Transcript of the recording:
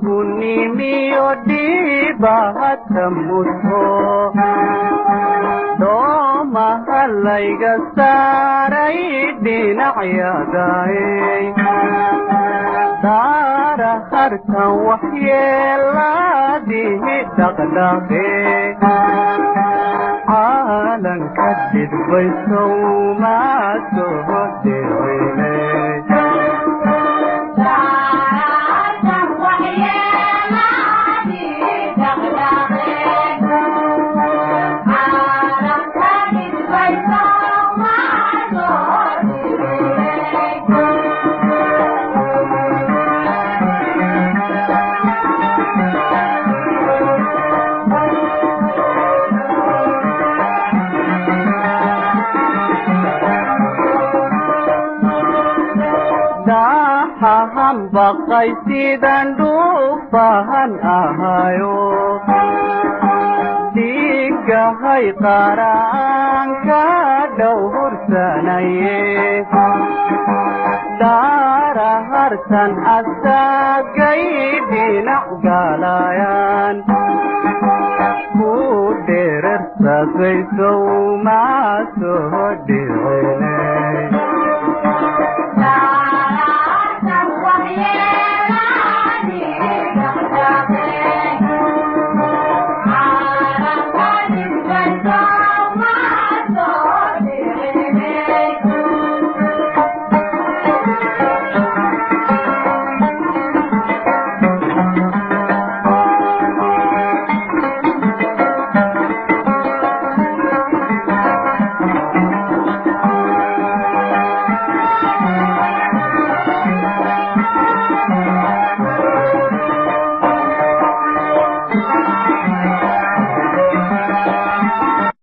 Bunimi odi bahat muto do mahalai gasarai dinayadai dara harkan wahyela dihi daqdaqe alan kadid waisow ma sohodewele Bakay sidan dupahan ahayo Digahay karang kadauhur sanaye Daraharsan asagay dinakgalayan Kuderer sagay so masohodirin